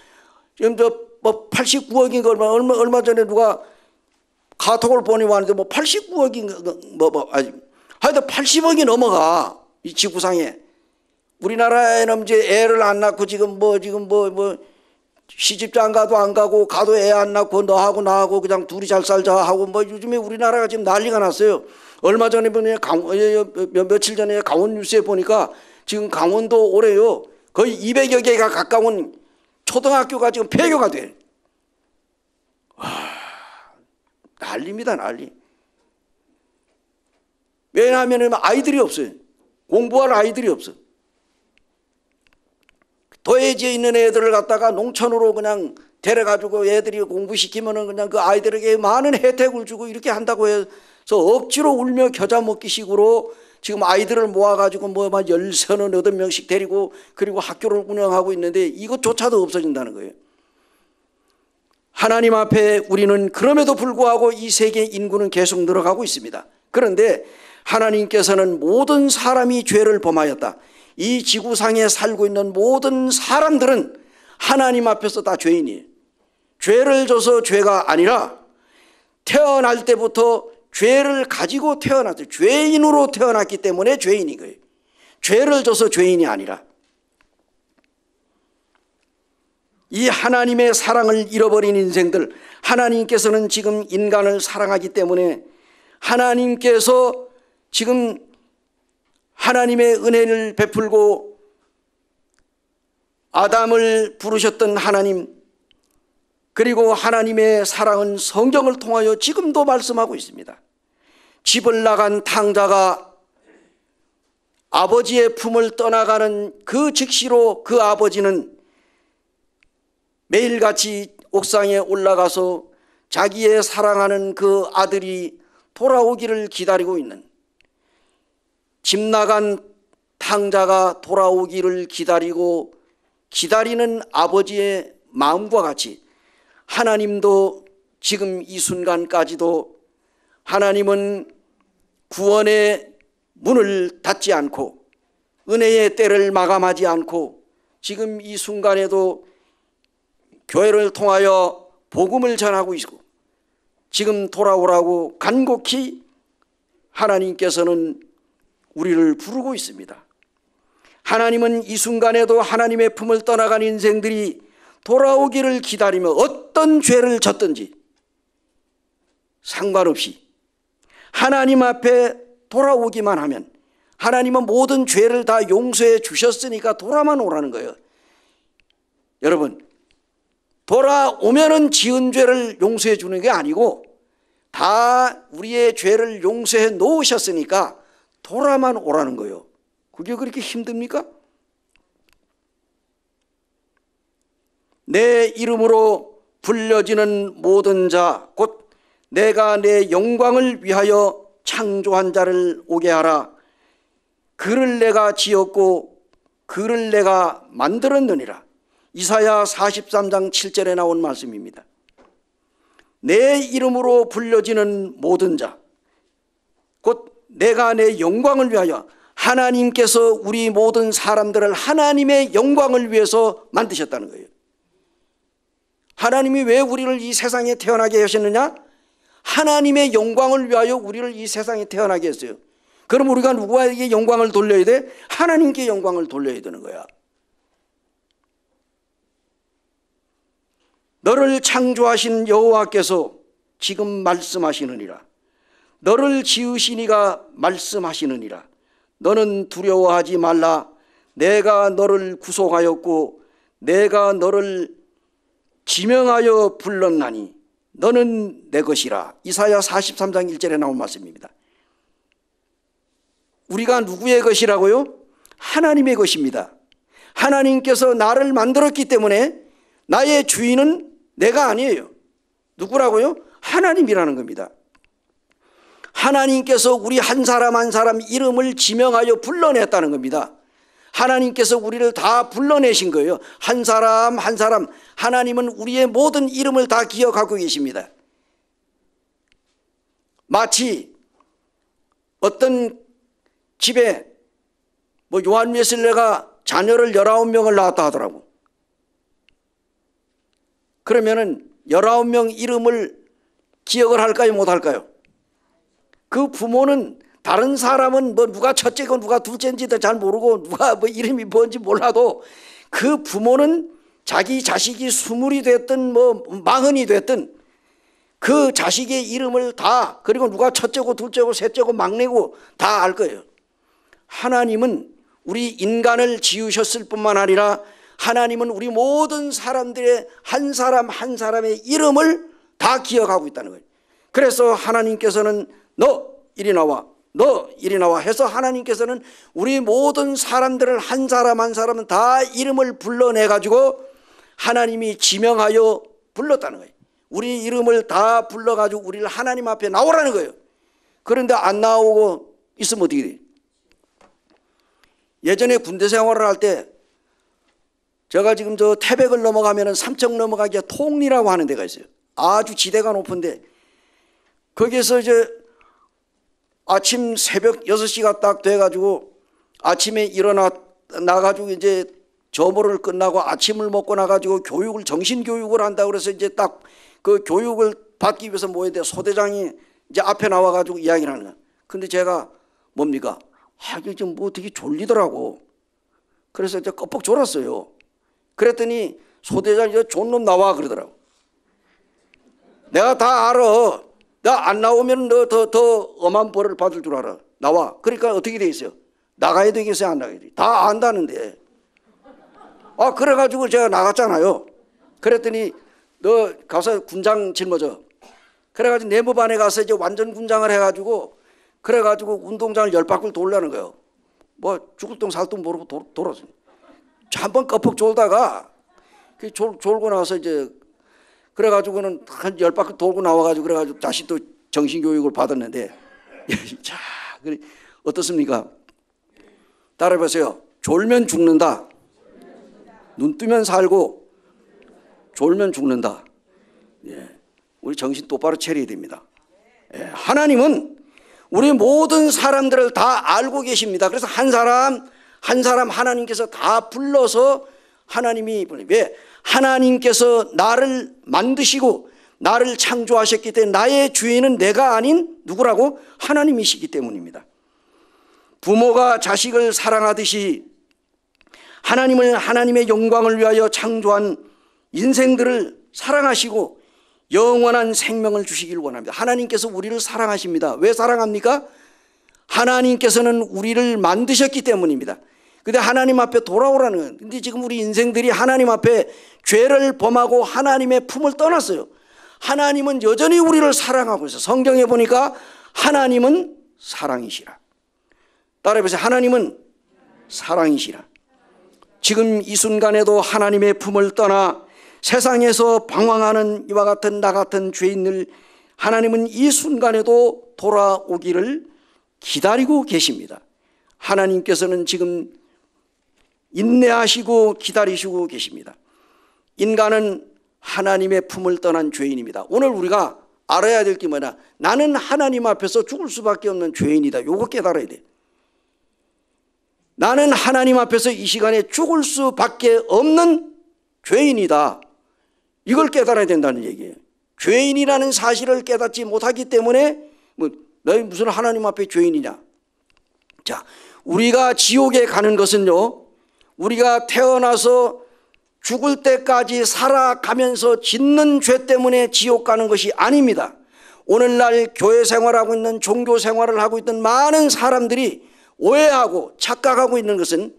89억인가 얼마 전에 누가 카톡을 보내 왔는데 뭐 89억인가 하여튼 80억이 넘어가 이 지구상에. 우리나라에는 이제 애를 안 낳고 지금 시집도 안 가고 가도 애 안 낳고 너하고 나하고 그냥 둘이 잘 살자 하고 뭐 요즘에 우리나라가 지금 난리가 났어요. 얼마 전에 며칠 전에 강원 뉴스에 보니까 지금 강원도 올해요 거의 200여 개가 가까운 초등학교가 지금 폐교가 돼. 난리입니다, 난리. 왜냐하면 아이들이 없어요. 공부할 아이들이 없어. 도해지에 있는 애들을 갖다가 농촌으로 그냥 데려가지고 애들이 공부시키면은 그냥 그 아이들에게 많은 혜택을 주고 이렇게 한다고 해서 억지로 울며 겨자 먹기 식으로 지금 아이들을 모아가지고 뭐만 10서너 8명씩 데리고 그리고 학교를 운영하고 있는데 이것조차도 없어진다는 거예요. 하나님 앞에 우리는 그럼에도 불구하고 이 세계 인구는 계속 늘어가고 있습니다. 그런데 하나님께서는 모든 사람이 죄를 범하였다. 이 지구상에 살고 있는 모든 사람들은 하나님 앞에서 다 죄인이에요. 죄를 져서 죄가 아니라 태어날 때부터 죄를 가지고 태어났어요. 죄인으로 태어났기 때문에 죄인인 거예요. 죄를 져서 죄인이 아니라. 이 하나님의 사랑을 잃어버린 인생들, 하나님께서는 지금 인간을 사랑하기 때문에 하나님께서 지금 하나님의 은혜를 베풀고 아담을 부르셨던 하나님, 그리고 하나님의 사랑은 성경을 통하여 지금도 말씀하고 있습니다. 집을 나간 탕자가 아버지의 품을 떠나가는 그 즉시로 그 아버지는 매일같이 옥상에 올라가서 자기의 사랑하는 그 아들이 돌아오기를 기다리고 있는, 집 나간 탕자가 돌아오기를 기다리는 아버지의 마음과 같이 하나님도 지금 이 순간까지도 하나님은 구원의 문을 닫지 않고 은혜의 때를 마감하지 않고 지금 이 순간에도 교회를 통하여 복음을 전하고 있고 지금 돌아오라고 간곡히 하나님께서는 우리를 부르고 있습니다. 하나님은 이 순간에도 하나님의 품을 떠나간 인생들이 돌아오기를 기다리며 어떤 죄를 졌든지 상관없이 하나님 앞에 돌아오기만 하면 하나님은 모든 죄를 다 용서해 주셨으니까 돌아만 오라는 거예요. 여러분, 돌아오면은 지은 죄를 용서해 주는 게 아니고 다 우리의 죄를 용서해 놓으셨으니까 돌아만 오라는 거예요. 그게 그렇게 힘듭니까? 내 이름으로 불려지는 모든 자, 곧 내가 내 영광을 위하여 창조한 자를 오게 하라. 그를 내가 지었고 그를 내가 만들었느니라. 이사야 43장 7절에 나온 말씀입니다. 내 이름으로 불려지는 모든 자, 곧 내가 내 영광을 위하여, 하나님께서 우리 모든 사람들을 하나님의 영광을 위해서 만드셨다는 거예요. 하나님이 왜 우리를 이 세상에 태어나게 하셨느냐? 하나님의 영광을 위하여 우리를 이 세상에 태어나게 했어요. 그럼 우리가 누구에게 영광을 돌려야 돼? 하나님께 영광을 돌려야 되는 거야. 너를 창조하신 여호와께서 지금 말씀하시느니라. 너를 지으신 이가 말씀하시느니라. 너는 두려워하지 말라. 내가 너를 구속하였고 내가 너를 지명하여 불렀나니 너는 내 것이라. 이사야 43장 1절에 나온 말씀입니다. 우리가 누구의 것이라고요? 하나님의 것입니다. 하나님께서 나를 만들었기 때문에 나의 주인은 내가 아니에요. 누구라고요? 하나님이라는 겁니다. 하나님께서 우리 한 사람 한 사람 이름을 지명하여 불러냈다는 겁니다. 하나님께서 우리를 다 불러내신 거예요. 한 사람 한 사람. 하나님은 우리의 모든 이름을 다 기억하고 계십니다. 마치 어떤 집에 요한 웨슬레가 자녀를 19명을 낳았다 하더라고. 그러면은 19명 이름을 기억을 할까요, 못 할까요? 그 부모는 다른 사람은 누가 첫째고 누가 둘째인지도 잘 모르고 누가 이름이 뭔지 몰라도 그 부모는 자기 자식이 20이 됐든 40이 됐든 그 자식의 이름을 다, 그리고 누가 첫째고 둘째고 셋째고 막내고 다 알 거예요. 하나님은 우리 인간을 지으셨을 뿐만 아니라 하나님은 우리 모든 사람들의 한 사람 한 사람의 이름을 다 기억하고 있다는 거예요. 그래서 하나님께서는 너 이리 나와, 너 이리 나와 해서 하나님께서는 우리 모든 사람들을 한 사람 한 사람은 다 이름을 불러내가지고 하나님이 지명하여 불렀다는 거예요. 우리 이름을 다 불러가지고 우리를 하나님 앞에 나오라는 거예요. 그런데 안 나오고 있으면 어떻게 돼요? 예전에 군대 생활을 할 때 제가 지금 태백을 넘어가면 삼척 넘어가기가 통리라고 하는 데가 있어요. 아주 지대가 높은데 거기에서 이제 아침 새벽 6시가 딱 돼가지고 아침에 나가지고 이제 점호를 끝나고 아침을 먹고 나가지고 정신교육을 한다고 그래서 이제 딱 그 교육을 받기 위해서 모여야 돼. 소대장이 이제 앞에 나와가지고 이야기를 하는 거야. 근데 제가 뭡니까? 이게 좀 되게 졸리더라고. 그래서 이제 껍벅 졸았어요. 그랬더니 소대장이 존놈 나와 그러더라고. 내가 다 알아. 나 안 나오면 너 더 엄한 벌을 받을 줄 알아. 나와. 그러니까 어떻게 돼 있어요? 나가야 되겠어요, 안 나가야 돼? 다 안다는데. 그래가지고 제가 나갔잖아요. 그랬더니 너 가서 군장 짊어져. 그래가지고 내무반에 가서 이제 완전 군장을 해가지고 그래가지고 운동장을 10바퀴 돌라는 거예요. 죽을 똥 살 똥 모르고 돌았어요. 한번 껍벅 졸다가 졸고 나서 이제 그래가지고는 한 10바퀴 돌고 나와가지고 그래가지고 다시 또 정신교육을 받았는데 자, 어떻습니까? 따라해보세요. 졸면 죽는다. 눈 뜨면 살고 졸면 죽는다. 예. 우리 정신 똑바로 차려야 됩니다. 예. 하나님은 우리 모든 사람들을 다 알고 계십니다. 그래서 한 사람 한 사람 하나님께서 다 불러서 하나님이 왜? 하나님께서 나를 만드시고 나를 창조하셨기 때문에 나의 주인은 내가 아닌 누구라고? 하나님이시기 때문입니다. 부모가 자식을 사랑하듯이 하나님을 하나님의 영광을 위하여 창조한 인생들을 사랑하시고 영원한 생명을 주시길 원합니다. 하나님께서 우리를 사랑하십니다. 왜 사랑합니까? 하나님께서는 우리를 만드셨기 때문입니다. 근데 하나님 앞에 돌아오라는 거예요. 근데 지금 우리 인생들이 하나님 앞에 죄를 범하고 하나님의 품을 떠났어요. 하나님은 여전히 우리를 사랑하고 있어요. 성경에 보니까 하나님은 사랑이시라. 따라해보세요. 하나님은 사랑이시라. 지금 이 순간에도 하나님의 품을 떠나 세상에서 방황하는 이와 같은 나 같은 죄인들, 하나님은 이 순간에도 돌아오기를 기다리고 계십니다. 하나님께서는 지금 인내하시고 기다리시고 계십니다. 인간은 하나님의 품을 떠난 죄인입니다. 오늘 우리가 알아야 될 게 뭐냐? 나는 하나님 앞에서 죽을 수밖에 없는 죄인이다. 이거 깨달아야 돼. 나는 하나님 앞에서 이 시간에 죽을 수밖에 없는 죄인이다. 이걸 깨달아야 된다는 얘기예요. 죄인이라는 사실을 깨닫지 못하기 때문에 너희 무슨 하나님 앞에 죄인이냐. 자, 우리가 지옥에 가는 것은요, 우리가 태어나서 죽을 때까지 살아가면서 짓는 죄 때문에 지옥 가는 것이 아닙니다. 오늘날 교회 생활하고 있는, 종교 생활을 하고 있던 많은 사람들이 오해하고 착각하고 있는 것은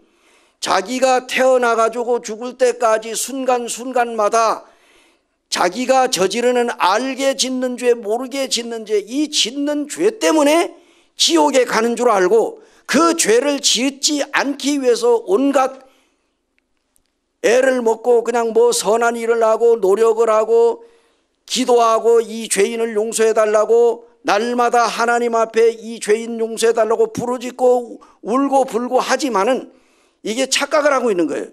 자기가 태어나가지고 죽을 때까지 순간순간마다 자기가 저지르는 알게 짓는 죄, 모르게 짓는 죄, 이 짓는 죄 때문에 지옥에 가는 줄 알고 그 죄를 짓지 않기 위해서 온갖 애를 먹고 그냥 뭐 선한 일을 하고 노력을 하고 기도하고 이 죄인을 용서해 달라고 날마다 하나님 앞에 이 죄인 용서해 달라고 부르짖고 울고 불고 하지만은 이게 착각을 하고 있는 거예요.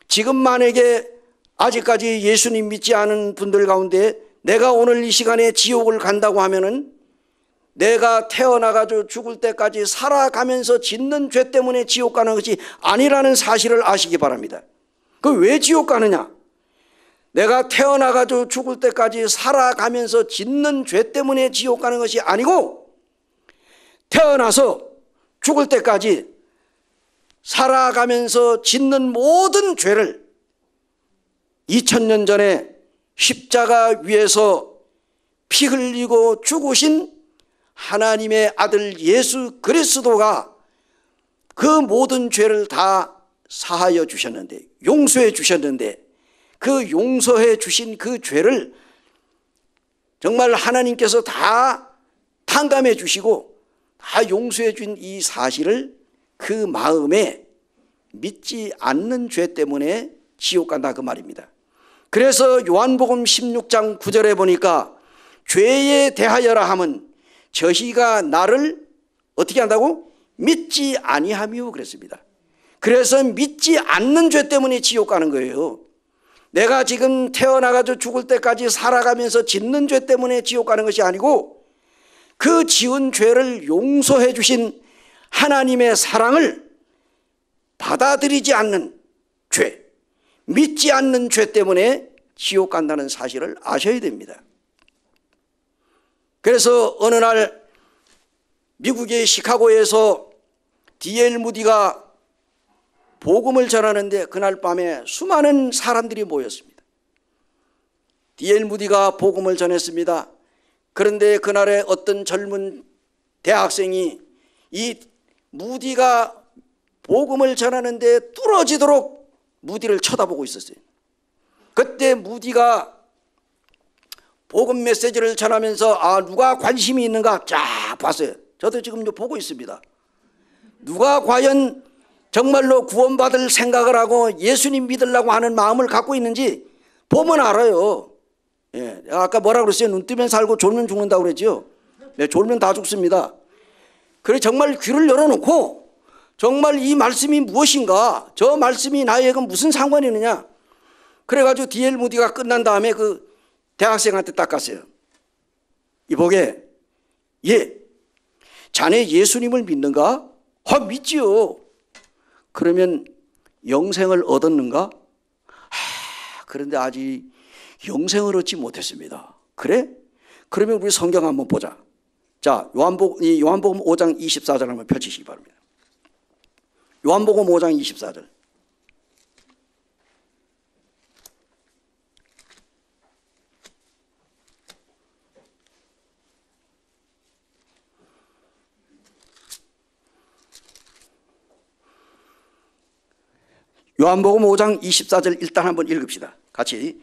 지금 만약에 아직까지 예수님 믿지 않은 분들 가운데 내가 오늘 이 시간에 지옥을 간다고 하면은 내가 태어나가지고 죽을 때까지 살아가면서 짓는 죄 때문에 지옥 가는 것이 아니라는 사실을 아시기 바랍니다. 그 왜 지옥 가느냐? 내가 태어나가지고 죽을 때까지 살아가면서 짓는 죄 때문에 지옥 가는 것이 아니고 태어나서 죽을 때까지 살아가면서 짓는 모든 죄를 2000년 전에 십자가 위에서 피 흘리고 죽으신 하나님의 아들 예수 그리스도가 그 모든 죄를 다 사하여 주셨는데, 용서해 주셨는데, 그 용서해 주신 그 죄를 정말 하나님께서 다 탕감해 주시고 다 용서해 준 이 사실을 그 마음에 믿지 않는 죄 때문에 지옥 간다 그 말입니다. 그래서 요한복음 16장 9절에 보니까 죄에 대하여라 함은 저희가 나를 어떻게 한다고? 믿지 아니하며 그랬습니다. 그래서 믿지 않는 죄 때문에 지옥 가는 거예요. 내가 지금 태어나가지고 죽을 때까지 살아가면서 짓는 죄 때문에 지옥 가는 것이 아니고 그 지은 죄를 용서해 주신 하나님의 사랑을 받아들이지 않는 죄, 믿지 않는 죄 때문에 지옥 간다는 사실을 아셔야 됩니다. 그래서 어느 날 미국의 시카고에서 D.L. 무디가 복음을 전하는데 그날 밤에 수많은 사람들이 모였습니다. D.L. 무디가 복음을 전했습니다. 그런데 그날에 어떤 젊은 대학생이 이 무디가 복음을 전하는데 뚫어지도록 무디를 쳐다보고 있었어요. 그때 무디가 복음 메시지를 전하면서 누가 관심이 있는가 쫙 봤어요. 저도 지금 보고 있습니다. 누가 과연 정말로 구원받을 생각을 하고 예수님 믿으려고 하는 마음을 갖고 있는지 보면 알아요. 예, 아까 뭐라 그랬어요? 눈 뜨면 살고 졸면 죽는다고 그랬죠. 네, 졸면 다 죽습니다. 그래 정말 귀를 열어놓고 정말 이 말씀이 무엇인가, 저 말씀이 나에게 무슨 상관이 있느냐. 그래가지고 D.L. 무디가 끝난 다음에 그 대학생한테 딱 갔어요. 이보게, 예, 자네 예수님을 믿는가? 믿지요. 그러면 영생을 얻었는가? 그런데 아직 영생을 얻지 못했습니다. 그래? 그러면 우리 성경 한번 보자. 자, 요한복음 5장 24절 한번 펼치시기 바랍니다. 요한복음 5장 24절. 요한복음 5장 24절 일단 한번 읽읍시다. 같이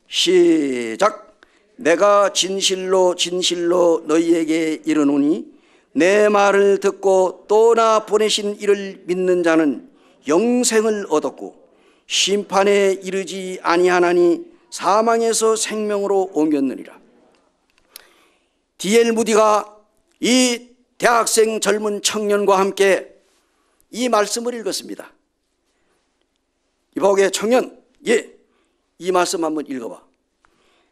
시작. 내가 진실로 진실로 너희에게 이르노니 내 말을 듣고 또 나 보내신 이를 믿는 자는 영생을 얻었고 심판에 이르지 아니하나니 사망에서 생명으로 옮겼느니라. D.L. 무디가 이 대학생 젊은 청년과 함께 이 말씀을 읽었습니다. 이보게 청년, 이 말씀 한번 읽어봐.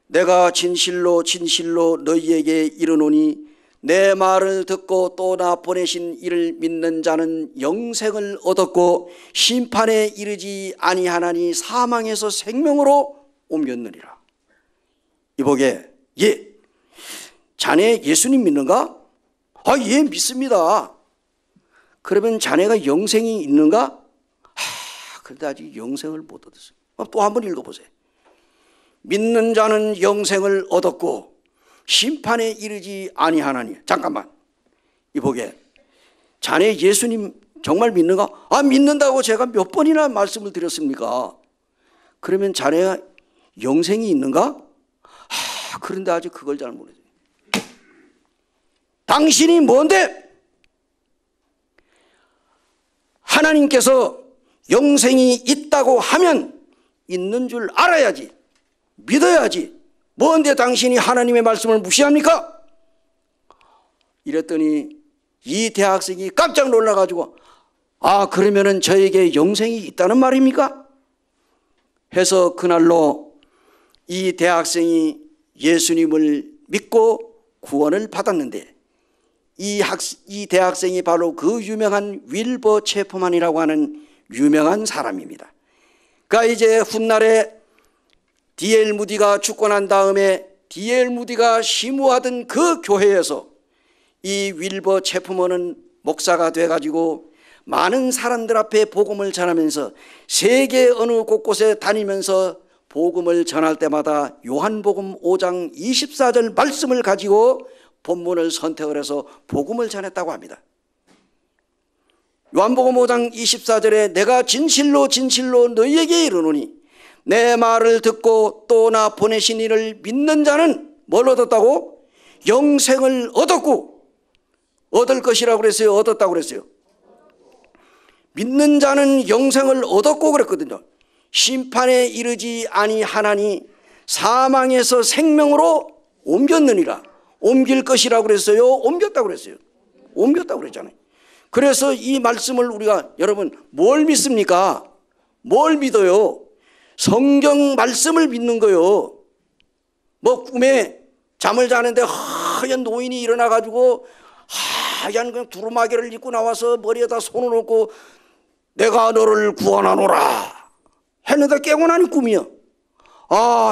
내가 진실로 진실로 너희에게 이르노니 내 말을 듣고 또 나 보내신 이를 믿는 자는 영생을 얻었고 심판에 이르지 아니하나니 사망에서 생명으로 옮겼느니라. 이보게 자네 예수님 믿는가? 예, 믿습니다. 그러면 자네가 영생이 있는가? 그런데 아직 영생을 못 얻었어요. 또 한번 읽어보세요. 믿는 자는 영생을 얻었고 심판에 이르지 아니하나니. 잠깐만, 이보게 자네 예수님 정말 믿는가? 믿는다고 제가 몇 번이나 말씀을 드렸습니까? 그러면 자네가 영생이 있는가? 그런데 아직 그걸 잘 모르죠. 당신이 뭔데? 하나님께서 영생이 있다고 하면 있는 줄 알아야지, 믿어야지. 뭔데 당신이 하나님의 말씀을 무시합니까? 이랬더니 이 대학생이 깜짝 놀라가지고 그러면은 저에게 영생이 있다는 말입니까? 해서 그날로 이 대학생이 예수님을 믿고 구원을 받았는데 이 대학생이 바로 그 유명한 윌버 체퍼만이라고 하는 유명한 사람입니다. 그러니까 이제 훗날에 D.L. 무디가 죽고 난 다음에 D.L. 무디가 심우하던 그 교회에서 이 윌버 체퍼먼은 목사가 돼가지고 많은 사람들 앞에 복음을 전하면서 세계 어느 곳곳에 다니면서 복음을 전할 때마다 요한복음 5장 24절 말씀을 가지고 본문을 선택을 해서 복음을 전했다고 합니다. 요한복음 5장 24절에 내가 진실로 진실로 너희에게 이르노니 내 말을 듣고 또 나 보내신 이를 믿는 자는 뭘 얻었다고? 영생을 얻었고, 얻을 것이라고 그랬어요? 얻었다고 그랬어요? 믿는 자는 영생을 얻었고 그랬거든요. 심판에 이르지 아니하나니 사망에서 생명으로 옮겼느니라. 옮길 것이라고 그랬어요? 옮겼다고 그랬어요? 옮겼다고 그랬잖아요. 그래서 이 말씀을 우리가 여러분 뭘 믿습니까? 뭘 믿어요? 성경 말씀을 믿는 거요. 뭐 꿈에 잠을 자는데 하얀 노인이 일어나가지고 하얀 그냥 두루마기를 입고 나와서 머리에다 손을 얹고 내가 너를 구원하노라 했는데 깨고 나니 꿈이요.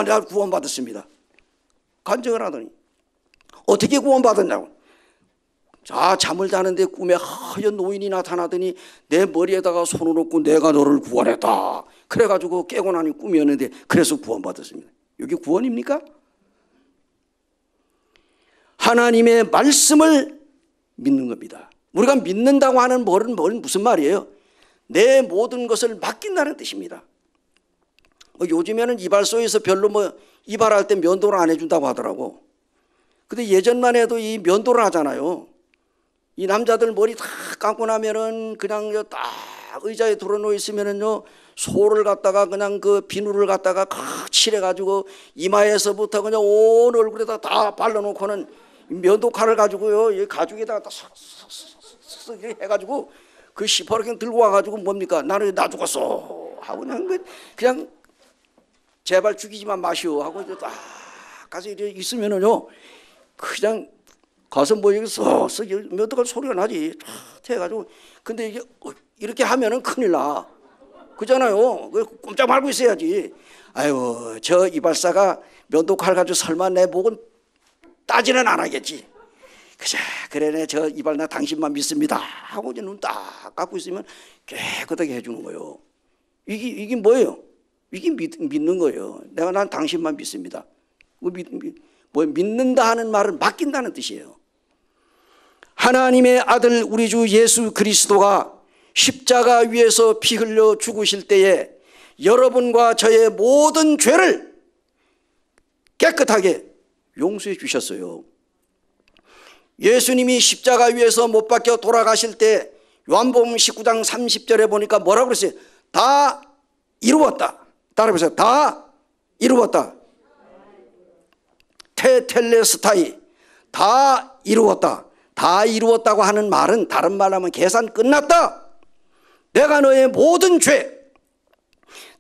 내가 구원받았습니다. 간증을 하더니 어떻게 구원받았냐고. 잠을 자는데 꿈에 하얀 노인이 나타나더니 내 머리에다가 손을 얹고 내가 너를 구원했다. 그래가지고 깨고 나니 꿈이었는데 그래서 구원받았습니다. 여기 구원입니까? 하나님의 말씀을 믿는 겁니다. 우리가 믿는다고 하는 말은 무슨 말이에요? 내 모든 것을 맡긴다는 뜻입니다. 요즘에는 이발소에서 별로 이발할 때 면도를 안 해준다고 하더라고. 근데 예전만 해도 이 면도를 하잖아요. 이 남자들 머리 다 감고 나면은 그냥 딱 의자에 들어놓여 있으면은요, 소를 갖다가 그냥 그 비누를 갖다가 칵 칠해가지고 이마에서부터 그냥 온 얼굴에다 다 발라놓고는 면도칼을 가지고요, 이 가죽에다가 딱 쓱쓱쓱 해가지고 그 시퍼렇게 들고 와가지고 뭡니까? 나는 나 죽었어 하고 그냥 제발 죽이지만 마시오 하고 딱 가서 이렇게 있으면은요, 그냥 가서 여기 쓱쓱 면도칼 소리가 나지 탁 해가지고. 근데 이게 이렇게 하면은 큰일 나. 그잖아요. 꼼짝 말고 있어야지. 아유, 저 이발사가 면도칼 가지고 설마 내 목은 따지는 안 하겠지. 그래, 저 이발 나 당신만 믿습니다 하고 이제 눈 딱 감고 있으면 깨끗하게 해주는 거예요. 이게 뭐예요? 이게 믿는 거예요. 난 당신만 믿습니다. 믿는다 하는 말은 맡긴다는 뜻이에요. 하나님의 아들 우리 주 예수 그리스도가 십자가 위에서 피 흘려 죽으실 때에 여러분과 저의 모든 죄를 깨끗하게 용서해 주셨어요. 예수님이 십자가 위에서 못 박혀 돌아가실 때 요한복음 19장 30절에 보니까 뭐라고 그랬어요? 다 이루었다. 따라해보세요. 다 이루었다. 테텔레스타이, 다 이루었다. 다 이루었다고 하는 말은 다른 말로 하면 계산 끝났다. 내가 너의 모든 죄,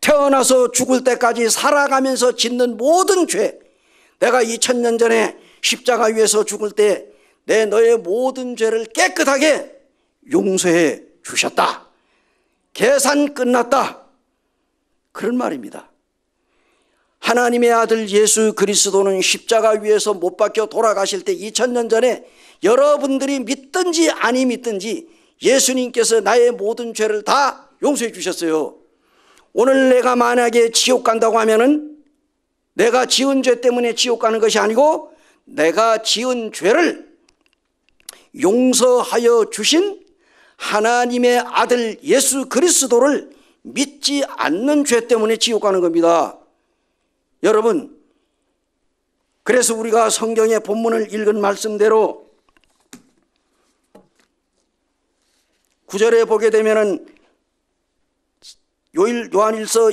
태어나서 죽을 때까지 살아가면서 짓는 모든 죄, 내가 2000년 전에 십자가 위에서 죽을 때 내 너의 모든 죄를 깨끗하게 용서해 주셨다. 계산 끝났다. 그런 말입니다. 하나님의 아들 예수 그리스도는 십자가 위에서 못 박혀 돌아가실 때 2000년 전에 여러분들이 믿든지 아니 믿든지 예수님께서 나의 모든 죄를 다 용서해 주셨어요. 오늘 내가 만약에 지옥 간다고 하면은 내가 지은 죄 때문에 지옥 가는 것이 아니고 내가 지은 죄를 용서하여 주신 하나님의 아들 예수 그리스도를 믿지 않는 죄 때문에 지옥 가는 겁니다. 여러분, 그래서 우리가 성경의 본문을 읽은 말씀대로 9절에 보게 되면은 요한일서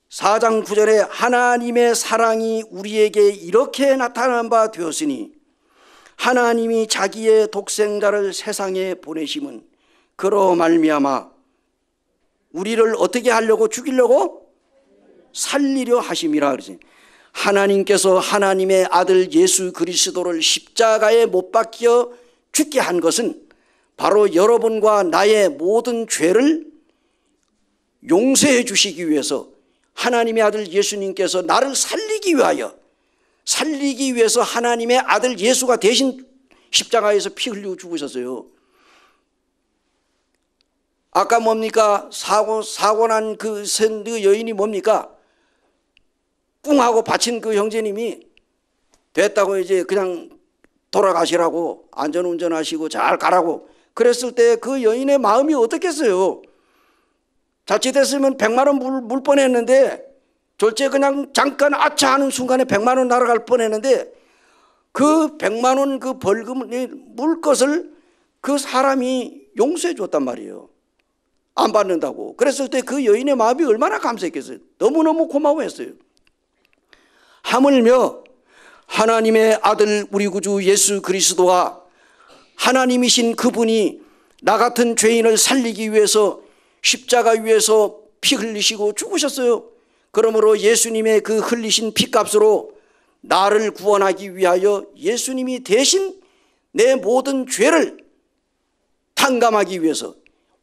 4장 9절에 하나님의 사랑이 우리에게 이렇게 나타난 바 되었으니 하나님이 자기의 독생자를 세상에 보내심은 그로 말미암아 우리를 어떻게 하려고? 죽이려고? 살리려 하심이라 그러지. 하나님께서 하나님의 아들 예수 그리스도를 십자가에 못 박혀 죽게 한 것은 바로 여러분과 나의 모든 죄를 용서해 주시기 위해서 하나님의 아들 예수님께서 나를 살리기 위해서 하나님의 아들 예수가 대신 십자가에서 피 흘리고 죽으셨어요. 아까 뭡니까? 사고 난 그 여인이 뭡니까? 꿍하고 바친 그 형제님이 됐다고 이제 그냥 돌아가시라고 안전운전하시고 잘 가라고 그랬을 때 그 여인의 마음이 어떻겠어요? 자칫했으면 100만 원 물 뻔했는데 졸제 그냥 잠깐 아차 하는 순간에 100만 원 날아갈 뻔했는데 그 100만 원 그 벌금을 물 것을 그 사람이 용서해 줬단 말이에요. 안 받는다고. 그랬을 때 그 여인의 마음이 얼마나 감사했겠어요. 너무너무 고마워했어요. 하물며 하나님의 아들 우리 구주 예수 그리스도가 하나님이신 그분이 나 같은 죄인을 살리기 위해서 십자가 위에서 피 흘리시고 죽으셨어요. 그러므로 예수님의 그 흘리신 피값으로 나를 구원하기 위하여 예수님이 대신 내 모든 죄를 탕감하기 위해서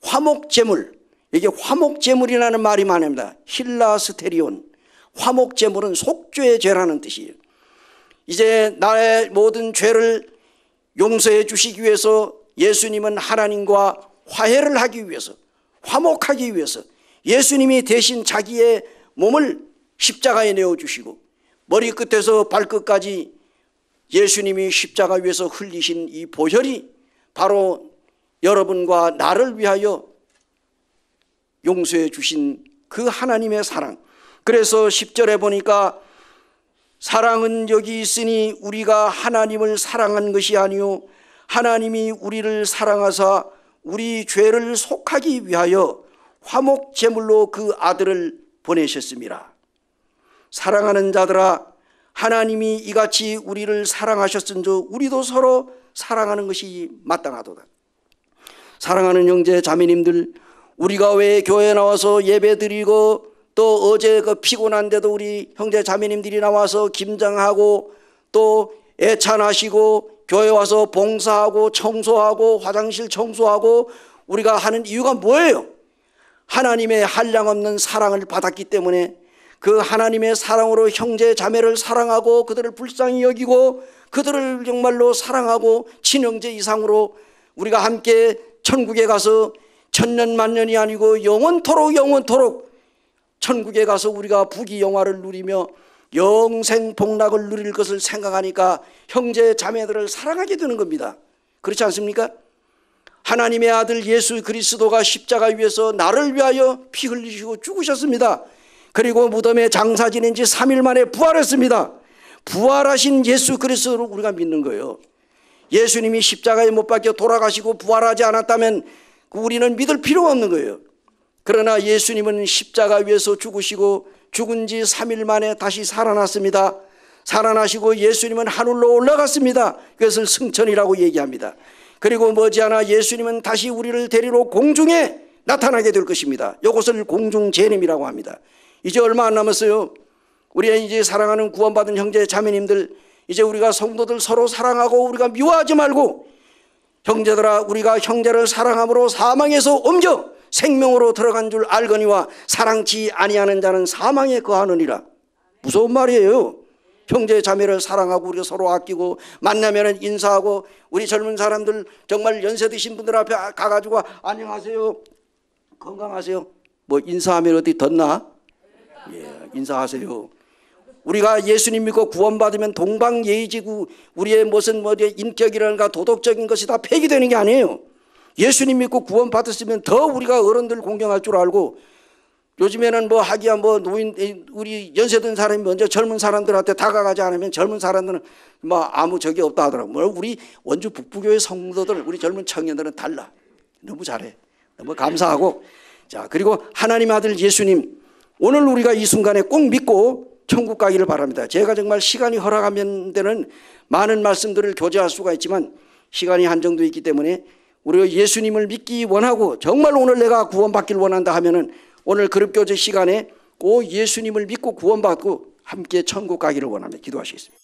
화목제물, 이게 화목제물이라는 말이 많습니다. 힐라스테리온, 화목제물은 속죄의 죄라는 뜻이에요. 이제 나의 모든 죄를 용서해 주시기 위해서 예수님은 하나님과 화해를 하기 위해서, 화목하기 위해서 예수님이 대신 자기의 몸을 십자가에 내어주시고 머리끝에서 발끝까지 예수님이 십자가 위에서 흘리신 이 보혈이 바로 여러분과 나를 위하여 용서해 주신 그 하나님의 사랑. 그래서 10절에 보니까 사랑은 여기 있으니 우리가 하나님을 사랑한 것이 아니요 하나님이 우리를 사랑하사 우리 죄를 속하기 위하여 화목제물로 그 아들을 보내셨습니다. 사랑하는 자들아, 하나님이 이같이 우리를 사랑하셨은즉 우리도 서로 사랑하는 것이 마땅하도다. 사랑하는 형제 자매님들, 우리가 왜 교회에 나와서 예배드리고 또 어제 그 피곤한데도 우리 형제 자매님들이 나와서 김장하고 또 애찬하시고 교회 와서 봉사하고 청소하고 화장실 청소하고 우리가 하는 이유가 뭐예요? 하나님의 한량없는 사랑을 받았기 때문에 그 하나님의 사랑으로 형제 자매를 사랑하고 그들을 불쌍히 여기고 그들을 정말로 사랑하고 친형제 이상으로 우리가 함께 천국에 가서 천년만년이 아니고 영원토록 천국에 가서 우리가 부귀영화를 누리며 영생 복락을 누릴 것을 생각하니까 형제 자매들을 사랑하게 되는 겁니다. 그렇지 않습니까? 하나님의 아들 예수 그리스도가 십자가 위에서 나를 위하여 피 흘리시고 죽으셨습니다. 그리고 무덤에 장사 지낸 지 3일 만에 부활했습니다. 부활하신 예수 그리스도를 우리가 믿는 거예요. 예수님이 십자가에 못 박혀 돌아가시고 부활하지 않았다면 우리는 믿을 필요가 없는 거예요. 그러나 예수님은 십자가 위에서 죽으시고 죽은 지 3일 만에 다시 살아났습니다. 살아나시고 예수님은 하늘로 올라갔습니다. 그것을 승천이라고 얘기합니다. 그리고 머지않아 예수님은 다시 우리를 데리러 공중에 나타나게 될 것입니다. 이것을 공중재림이라고 합니다. 이제 얼마 안 남았어요. 우리 이제 사랑하는 구원받은 형제 자매님들, 이제 우리가 성도들 서로 사랑하고 우리가 미워하지 말고, 형제들아 우리가 형제를 사랑함으로 사망에서 옮겨 생명으로 들어간 줄 알거니와 사랑치 아니하는 자는 사망에 거하느니라. 무서운 말이에요. 형제 자매를 사랑하고 우리가 서로 아끼고 만나면 인사하고, 우리 젊은 사람들 정말 연세 드신 분들 앞에 가가지고 안녕하세요, 건강하세요, 뭐 인사하면 어디 덧나? 예, 인사하세요. 우리가 예수님 믿고 구원받으면 동방예의지고 우리의 무슨 인격이라든가 도덕적인 것이 다 폐기되는 게 아니에요. 예수님 믿고 구원받았으면 더 우리가 어른들 공경할 줄 알고, 요즘에는 뭐 하기야 뭐 노인, 우리 연세든 사람이 먼저 젊은 사람들한테 다가가지 않으면 젊은 사람들은 뭐 아무 적이 없다 하더라고. 뭐 우리 원주 북부교회 성도들, 우리 젊은 청년들은 달라. 너무 잘해. 너무 감사하고. 자, 그리고 하나님 아들 예수님, 오늘 우리가 이 순간에 꼭 믿고 천국 가기를 바랍니다. 제가 정말 시간이 허락하면 되는 많은 말씀들을 교제할 수가 있지만 시간이 한정되어 있기 때문에 우리가 예수님을 믿기 원하고 정말 오늘 내가 구원받기를 원한다 하면은 오늘 그룹교제 시간에 꼭 예수님을 믿고 구원받고 함께 천국 가기를 원합니다. 기도하시겠습니다.